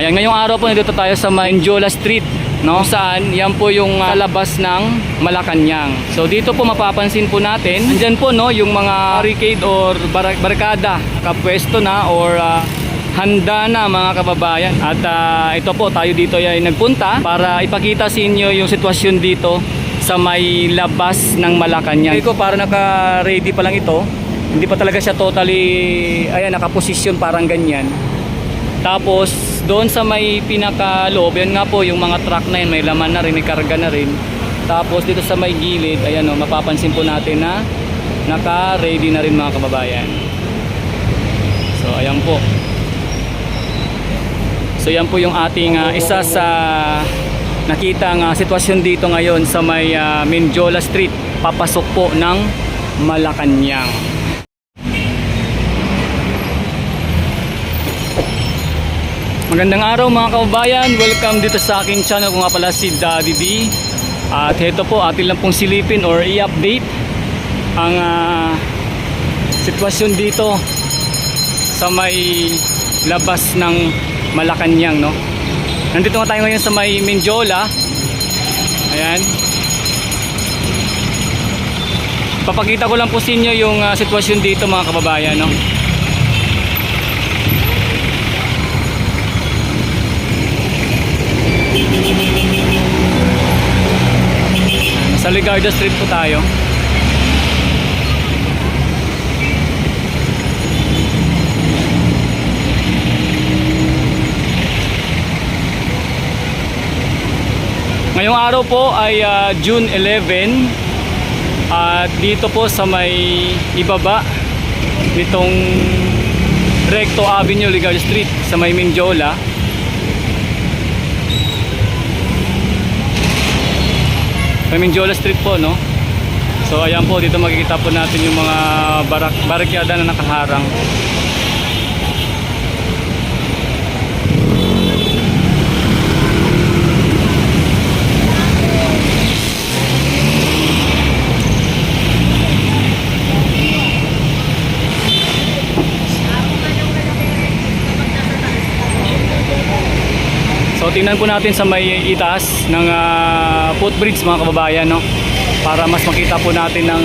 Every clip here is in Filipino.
Ayan, ngayong araw po nandito tayo sa Menjola Street, no? Saan yan po yung labas ng Malacanang. So dito po mapapansin po natin, andyan po no yung mga barricade or barkada, kapwesto na or handa na mga kababayan. At ito po tayo dito ay nagpunta para ipakita sa inyo yung sitwasyon dito sa may labas ng Malacanang. Ito para naka-ready pa lang ito. Hindi pa talaga siya totally ayan nakaposisyon parang ganyan. Tapos doon sa may pinakaloob, yan nga po yung mga truck na yun, may laman na rin, may karga na rin. Tapos dito sa may gilid, ayan o, mapapansin po natin na naka-ready na rin mga kababayan. So ayan po. So yan po yung ating isa sa nakitang sitwasyon dito ngayon sa may Menjola Street, papasok po ng Malacanang. Magandang araw mga kababayan, welcome dito sa aking channel. Kung nga pala si Daddy D. At ito po atin lang pong silipin or i-update ang sitwasyon dito sa may labas ng Malacanang, no? Nandito nga tayo ngayon sa may Menjola. Ayan. Papakita ko lang po sa inyo yung sitwasyon dito mga kababayan, no? Sa Ligarda Street po tayo. Ngayong araw po ay June 11 at dito po sa may ibaba nitong Recto Avenue, Ligarda Street sa may Menjola. May Menjola Street po, no? So ayan po, dito makikita po natin yung mga barakyada na nakaharang. So tingnan po natin sa may itaas ng footbridge mga kababayan, no? Para mas makita po natin ng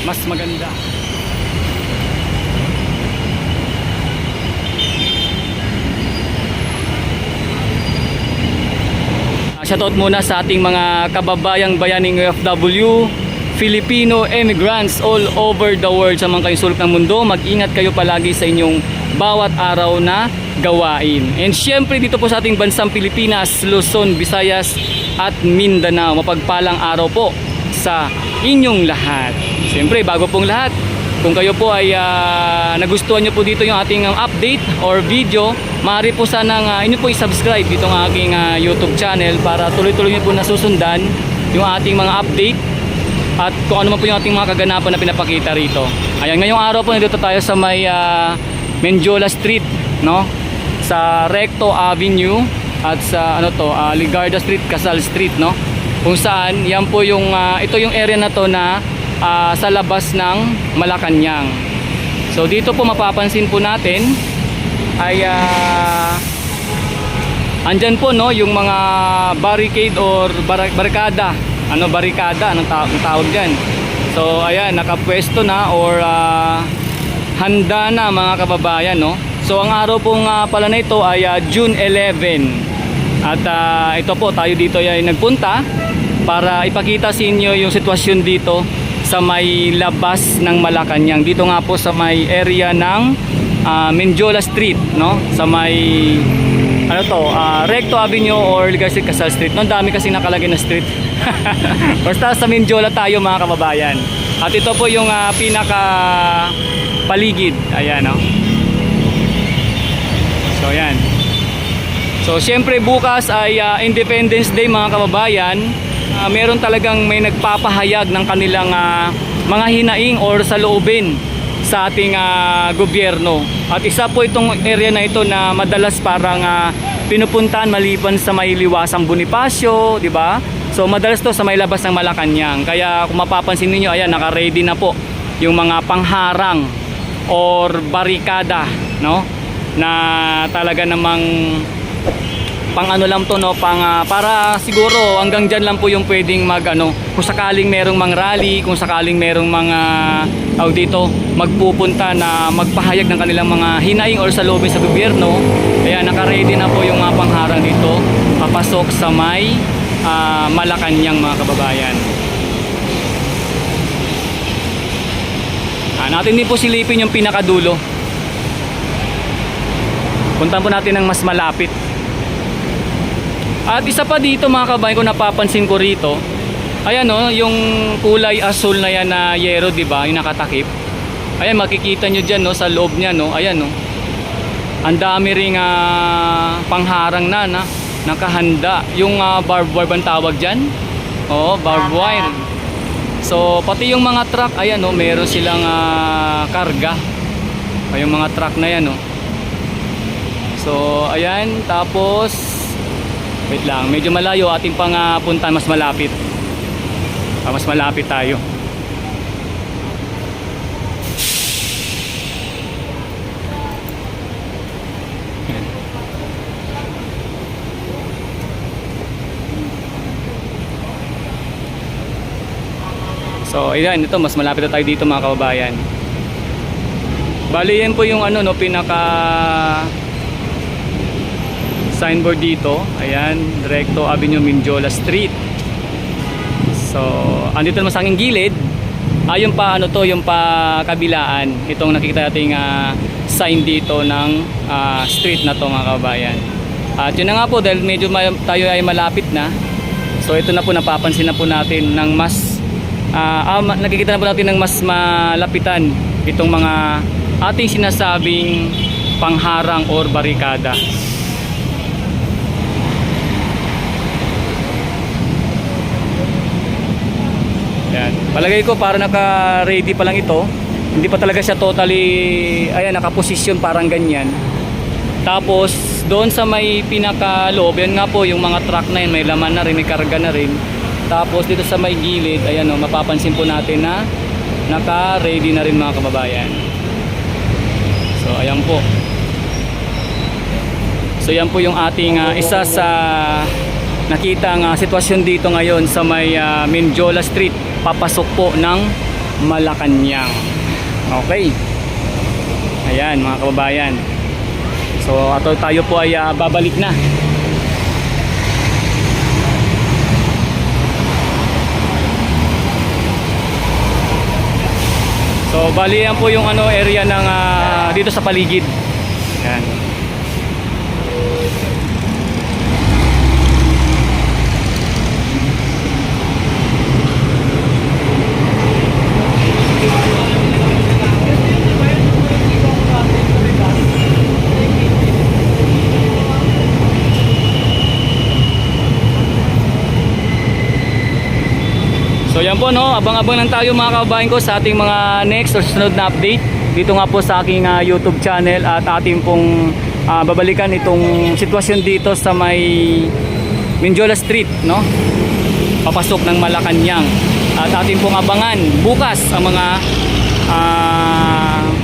mas maganda. Shoutout muna sa ating mga kababayang bayaning OFW, Filipino immigrants all over the world sa mga kayong sulok ng mundo. Mag-ingat kayo palagi sa inyong bawat araw na gawain. And syempre dito po sa ating bansang Pilipinas, Luzon, Visayas at Mindanao, mapagpalang araw po sa inyong lahat. Syempre bago pong lahat, kung kayo po ay nagustuhan nyo po dito yung ating update or video, maaari po sanang inyo po i-subscribe itong aking YouTube channel para tuloy-tuloy nyo po nasusundan yung ating mga update at kung ano man po yung ating mga kaganapan na pinapakita rito. Ayan, ngayong araw po nandito tayo sa may Menjola Street, no? Sa Recto Avenue at sa Ligarda Street, Casal Street, no? Kung saan yan po yung ito yung area na to na sa labas ng Malacanang. So dito po mapapansin po natin ay andyan po no yung mga barricade or barkada. Barikada, anong tawag diyan? So ayan, nakapwesto na or handa na mga kababayan, no? So ang araw po nga pala na ito ay June 11. At ito po tayo dito ay nagpunta para ipakita sa inyo yung sitwasyon dito sa may labas ng Malacanang. Dito nga po sa may area ng Menjola Street, no? Sa may Recto Avenue or Ligarda Street, Casal Street. No, dami kasi nakalagay na street. Basta sa Menjola tayo mga kababayan. At ito po yung pinaka paligid. Ayan, no? So yan. So syempre bukas ay Independence Day mga kababayan. Meron talagang may nagpapahayag ng kanilang mga hinaing or saloobin sa ating gobyerno. At isa po itong area na ito na madalas parang pinupuntahan maliban sa may Liwasang Bonifacio, di ba? So madalas to sa may labas ng Malacanang. Kaya kung mapapansin niyo, ayan, naka-ready na po yung mga pangharang or barikada, no? na talaga namang pang ano lang to, no, para siguro hanggang dyan lang po yung pwedeng mag ano, kung sakaling merong mang rally, kung sakaling merong mga dito magpupunta na magpahayag ng kanilang mga hinaing or salubin sa gobyerno. Kaya naka-ready na po yung mga pangharang dito papasok sa may Malacanang, mga kababayan. Natin din po silipin yung pinakadulo. Puntan po natin ng mas malapit. At isa pa dito, mga kababayan, kung napapansin ko rito, ayan, no, yung kulay asul na yan na yero, di ba, yung nakatakip. Ayan, makikita nyo dyan, no, sa loob niya, no, ayan, no, ang dami ring pangharang na nakahanda. Yung barbed wire bang tawag dyan? Oo, barbed wire. So pati yung mga truck, ayan, no, meron silang karga. Yung mga truck na yan, no. So ayan, tapos wait lang, medyo malayo ating pang punta, mas malapit. Mas malapit tayo. So ayan, ito mas malapit na tayo dito, mga kababayan. Bali yan po yung ano, no, pinaka signboard dito. Ayan, Recto Avenue, Mindiola Street. So andito naman sa aking gilid yung pa ano to, yung pa kabilaan, itong nakikita nating sign dito ng street na to, mga kababayan. At yun na nga po, dahil medyo tayo ay malapit na, so ito na po, napapansin na po natin ng mas nakikita na po natin ng mas malapitan itong mga ating sinasabing pangharang or barikada. Yan. Palagay ko para naka-ready pa lang ito. Hindi pa talaga siya totally, ayan, nakaposisyon parang ganyan. Tapos doon sa may pinaka-loob, yan nga po yung mga truck na yun, may laman na rin, may karga na rin. Tapos dito sa may gilid, ayan, oh, mapapansin po natin na naka-ready na rin, mga kababayan. So ayan po. So yan po yung ating isa sa nakitang sitwasyon dito ngayon sa may Mindiola Street, papasok po ng Malacanang. Okay. Ayan, mga kababayan. So tayo po ay babalik na. So bali yan po yung ano, area ng dito sa paligid. Ayan. So yan po, no, abang-abang lang tayo, mga kababayan ko, sa ating mga next or susunod na update dito nga po sa aking YouTube channel. At ating pong babalikan itong sitwasyon dito sa may Mindiola Street, no, papasok ng Malacanang. At ating pong abangan bukas ang mga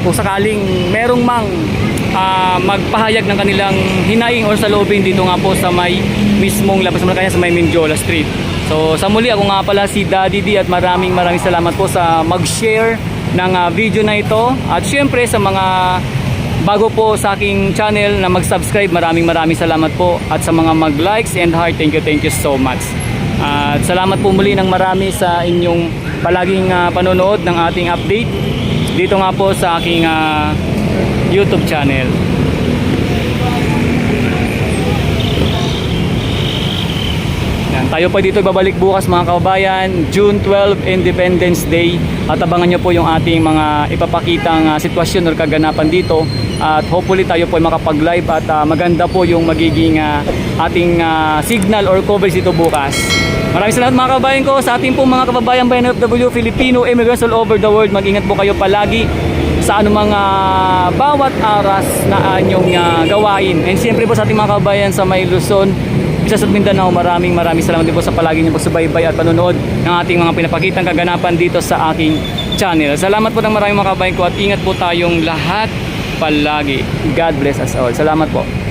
kung sakaling merong mang magpahayag ng kanilang hinaing or salubin dito nga po sa may mismong labas ng Malacanang, sa may Mindiola Street. So sa muli, ako nga pala si Daddy D, at maraming salamat po sa mag-share ng video na ito. At syempre sa mga bago po sa aking channel na mag-subscribe, maraming salamat po. At sa mga mag-likes and heart, thank you so much. At salamat po muli ng marami sa inyong palaging panonood ng ating update dito nga po sa aking YouTube channel. Yan, tayo pa dito babalik bukas, mga kababayan, June 12, Independence Day. At abangan nyo po yung ating mga ipapakitang sitwasyon o kaganapan dito. At hopefully tayo po ay makapag-live at maganda po yung magiging ating signal or coverage dito bukas. Maraming salamat, mga kababayan ko, sa ating pong mga kababayan bayan OFW, Filipino immigrants all over the world. Mag-ingat po kayo palagi sa anumang bawat aras na inyong gawain. And siyempre po sa ating mga kababayan sa may Luzon, Visayas at Mindanao, maraming salamat din po sa palagi niyong pagsubaybay at panonood ng ating mga pinapakitang kaganapan dito sa aking channel. Salamat po ng maraming, mga kababayan ko, at ingat po tayong lahat. palagi. God bless us all. Salamat po.